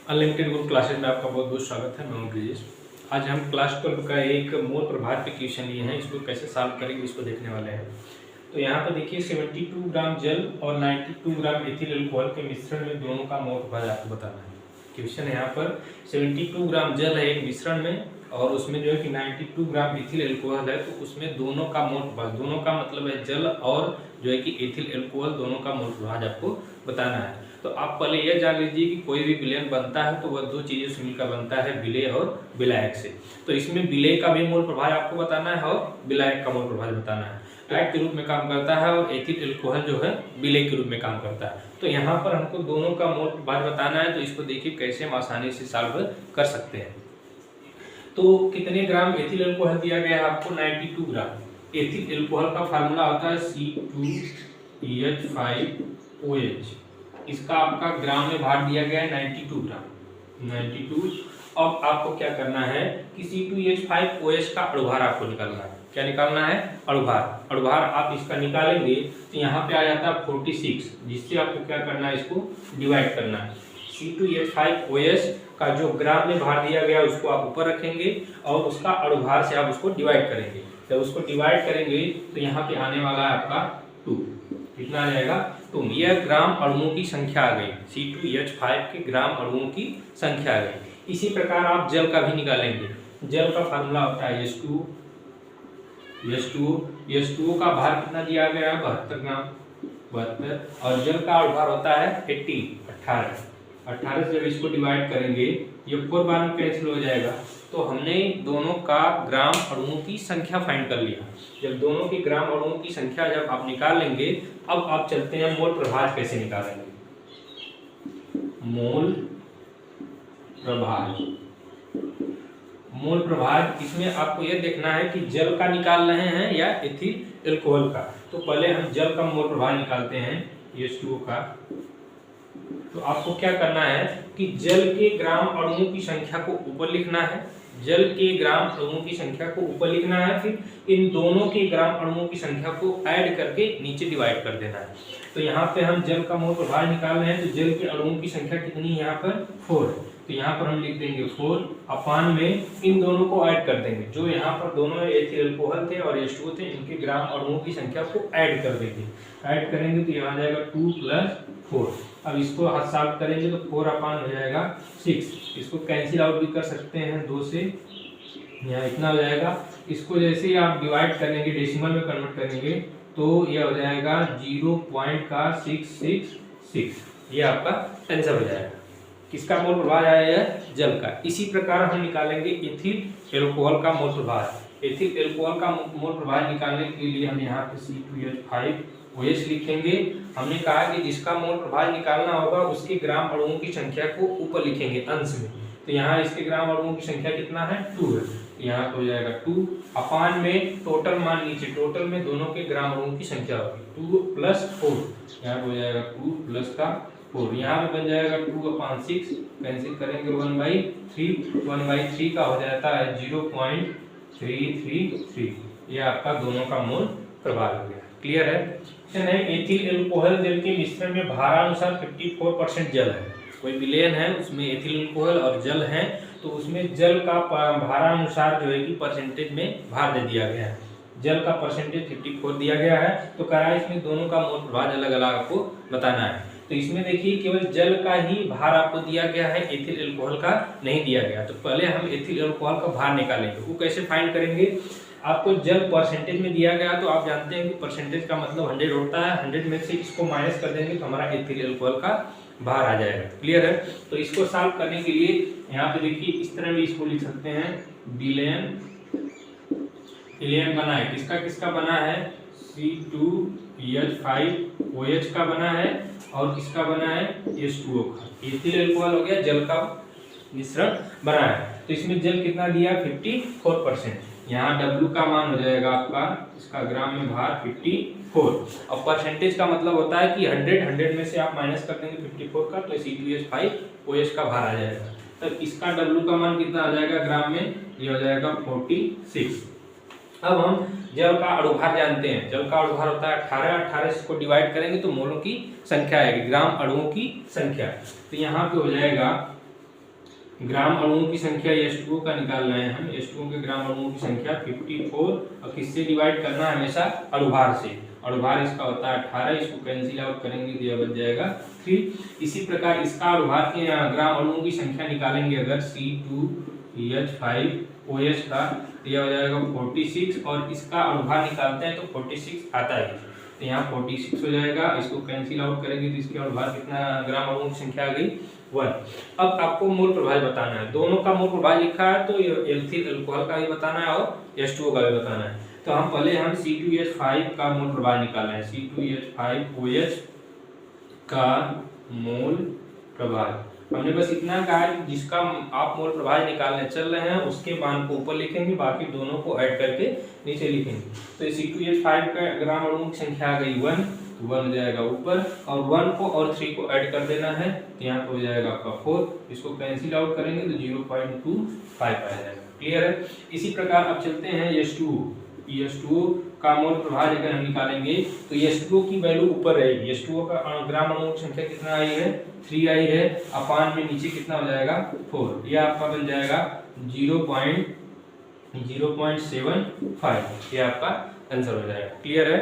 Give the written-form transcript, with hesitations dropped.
Unlimited group classes में आपका बहुत बहुत स्वागत है। मैं हूं ब्रिजेश। आज हम क्लास 12 का एक मोल प्रभाव पे क्वेश्चन लिए हैं, इसको कैसे सॉल्व करेंगे इसको देखने वाले हैं। तो यहाँ पर देखिए 72 ग्राम जल और 92 ग्राम एथिल अल्कोहल के मिश्रण में दोनों का मोल प्रभाव आपको बताना है। क्वेश्चन है यहाँ पर 72 ग्राम जल है एक मिश्रण में और उसमें जो है कि 92 ग्राम एथिल अल्कोहल है, तो उसमें दोनों का मोल प्रभाव, दोनों का मतलब है जल और जो है कि एथिल अल्कोहल, दोनों का मोल प्रभाव आपको बताना है। तो आप पहले यह जान लीजिए कि कोई भी विलयन बनता है तो वह दो चीज़ों से मिलकर बनता है, विलेय और विलायक से। तो इसमें विलेय का भी मोल प्रभाव आपको बताना है और विलायक का मोल प्रभाव बताना है। विलायक के रूप में काम करता है और एथिल अल्कोहल जो है विलेय के रूप में काम करता है। तो यहाँ पर हमको दोनों का मोल प्रभाव बताना है, तो इसको देखिए कैसे हम आसानी से सॉल्व कर सकते हैं। तो कितने ग्राम एथिल अल्कोहल दिया गया है आपको? 92 ग्राम। एथिल अल्कोहल का फार्मूला होता है C2H5OH। इसका आपका ग्राम में भाग दिया गया है 92 ग्राम, 92। अब आपको क्या करना है कि C2H5OH का अणुभार आपको निकालना है। क्या निकालना है? अणुभार। अणुभार आप इसका निकालेंगे तो यहाँ पे आ जाता है 46, जिससे आपको क्या करना है, इसको डिवाइड करना है। C2H5OH का जो ग्राम में भार दिया गया उसको आप ऊपर रखेंगे और उसका अणुभार से आप उसको डिवाइड करेंगे। जब उसको डिवाइड करेंगे तो यहाँ पे आने वाला है आपका 2। कितना आ जाएगा? 2। यह ग्राम अणुओं की संख्या आ गई, C2H5 के ग्राम अणुओं की संख्या आ गई। इसी प्रकार आप जल का भी निकालेंगे। जल का फार्मूला होता है H2O का भार कितना दिया गया है? 72 ग्राम, 72। और जल का अणुभार होता है 18 से जब इसको डिवाइड करेंगे ये 4 बार में कैंसिल हो जाएगा। तो हमने दोनों का ग्राम अणुओं की संख्या फाइंड कर लिया। जब दोनों के ग्राम अणुओं की संख्या जब आप निकाल लेंगे, अब आप चलते हैं मोल प्रभाव कैसे निकालेंगे। मोल प्रभाव इसमें आपको यह देखना है कि जल का निकाल रहे हैं या एथिल अल्कोहल का। तो पहले हम जल का मोल प्रभाव निकालते हैं, H2O का। तो आपको क्या करना है कि जल के ग्राम अणुओं की संख्या को ऊपर लिखना है, जल के ग्राम अणुओं की संख्या को ऊपर लिखना है, फिर इन दोनों के ग्राम अणुओं की संख्या को ऐड करके नीचे डिवाइड कर देना है। तो यहाँ पे हम जल का मोल प्रभाव निकाल रहे हैं, तो जल के अणुओं की संख्या कितनी है यहाँ पर? 4 है। तो यहाँ पर हम लिख देंगे 4 अपान में इन दोनों को ऐड कर देंगे। जो यहाँ पर दोनों एथिल अल्कोहल थे और H2O थे, इनके ग्राम अणुओं की संख्या को ऐड कर देंगे। ऐड करेंगे तो यहाँ आ जाएगा 2 + 4। अब इसको हाथ साफ करेंगे तो 4 अपान हो जाएगा 6। इसको कैंसिल आउट भी कर सकते हैं 2 से, यहाँ इतना हो जाएगा। इसको जैसे ही आप डिवाइड करेंगे, डेसिमल में कन्वर्ट करेंगे, तो ये हो जाएगा 0.666। ये आपका आंसर हो जाएगा। किसका मोल प्रभाव आया है? जल का। इसी प्रकार हम निकालेंगे एथिल अल्कोहल का मोल प्रभाव। एथिल अल्कोहल का मोल प्रभाव निकालने के लिए हम यहाँ पे C2H5OH लिखेंगे। हमने कहा कि जिसका मोल प्रभाव निकालना होगा उसके ग्राम अणुओं की संख्या को ऊपर लिखेंगे अंश में। तो यहाँ इसके ग्राम अणुओं की संख्या कितना है? 2 है। यहाँ हो जाएगा 2 अपान में टोटल मान नीचे, टोटल में दोनों के ग्राम अणुओं की संख्या होगी 2 + 4। यहाँ हो जाएगा 2 + 4। यहाँ पे बन जाएगा 2/6, कैंसिल करेंगे 1/3, 1/3 का हो जाता है 0.333। ये आपका दोनों का मोल प्रभाव हो गया। क्लियर है? एथिल अल्कोहल जल के मिश्रण में भारानुसार 54% जल है। कोई विलयन है उसमें एथिल अल्कोहल और जल है, तो उसमें जल का भारानुसार जो है कि परसेंटेज में भार दे दिया गया है। जल का परसेंटेज 54 दिया गया है। तो करा इसमें दोनों का मोल प्रभाव अलग अलग आपको बताना है। तो इसमें देखिए केवल जल का ही भार आपको दिया गया है, एथिल अल्कोहल का नहीं दिया गया। तो पहले हम एथिल अल्कोहल का भार निकालेंगे। वो कैसे फाइंड करेंगे? आपको जल परसेंटेज में दिया गया, तो आप जानते हैं कि परसेंटेज का मतलब 100 होता है। 100 में से इसको माइनस कर देंगे तो हमारा एथिल अल्कोहल का भार आ जाएगा। क्लियर है? तो इसको सॉल्व करने के लिए यहाँ पे देखिए इस तरह भी इसको लिख सकते हैं, विलयन बना है। किसका किसका बना है? C2H5OH का बना है और किसका बना है? H2O का। एथिल अल्कोहल हो गया, जल का मिश्रण बना है। तो इसमें जल कितना दिया? 54%। यहाँ W का मान हो जाएगा आपका, इसका ग्राम में भार 54। और परसेंटेज का मतलब होता है कि 100 में से आप माइनस कर देंगे 54 का, तो C2H5OH का भार आ जाएगा। तो इसका W का मान कितना आ जाएगा ग्राम में? ये हो जाएगा 46। अब हम जल का अणुभार जानते हैं। जल का अणुभार होता है 18 से इसको डिवाइड करेंगे तो मोलों की संख्या आएगी, ग्राम अणुओं की संख्या। तो यहाँ पे हो जाएगा ग्राम अणुओं की संख्या H2O का निकाल रहे हैं हम। H2O के ग्राम अणुओं की संख्या 54 और किससे डिवाइड करना है हमेशा, अणुभार से। अणुभार इसका होता है 18, इसको कैंसिल आउट करेंगे तो यह बन जाएगा 3। इसी प्रकार इसका अणुभार के ग्राम अणुओं की संख्या निकालेंगे अगर C2H5OH का, तो यह हो जाएगा 46 और इसका अणुभार निकालते हैं तो 46 आता है, तो यहाँ 46 हो जाएगा। इसको कैंसिल आउट करेंगे तो इसके अणुभार कितना, ग्राम अणुओं की संख्या आ गई 1। अब आपको मोल प्रभाव बताना है, दोनों का मोल प्रभाव लिखा है तो एल्थिल अल्कोहल का भी बताना है और H2O का भी बताना है। तो हम पहले हम C2H5 का मोल प्रभाव निकाल रहे हैं। C2H5OH का मोल प्रभाव हमने बस इतना कहा है, जिसका आप मोल प्रभाव निकालने चल रहे हैं उसके मान को ऊपर लिखेंगे, बाकी दोनों को ऐड करके नीचे लिखेंगे। तो C2H5 का ग्राम अणुओं की संख्या आ गई 1, 1 जाएगा ऊपर और 1 को और 3 को ऐड कर देना है, तो यहाँ पे हो जाएगा आपका 4। इसको कैंसिल आउट करेंगे तो 0.25 आ जाएगा। क्लियर है। इसी प्रकार अब चलते हैं H2O का मोल प्रभाव अगर हम निकालेंगे तो H2O की वैल्यू ऊपर रहेगी। H2O का ग्राम अणुओं की संख्या कितना आई है, 3 आई है, अपान में नीचे कितना हो जाएगा 4, यह आपका बन जाएगा 0.075, ये आपका आंसर हो जाएगा। क्लियर है।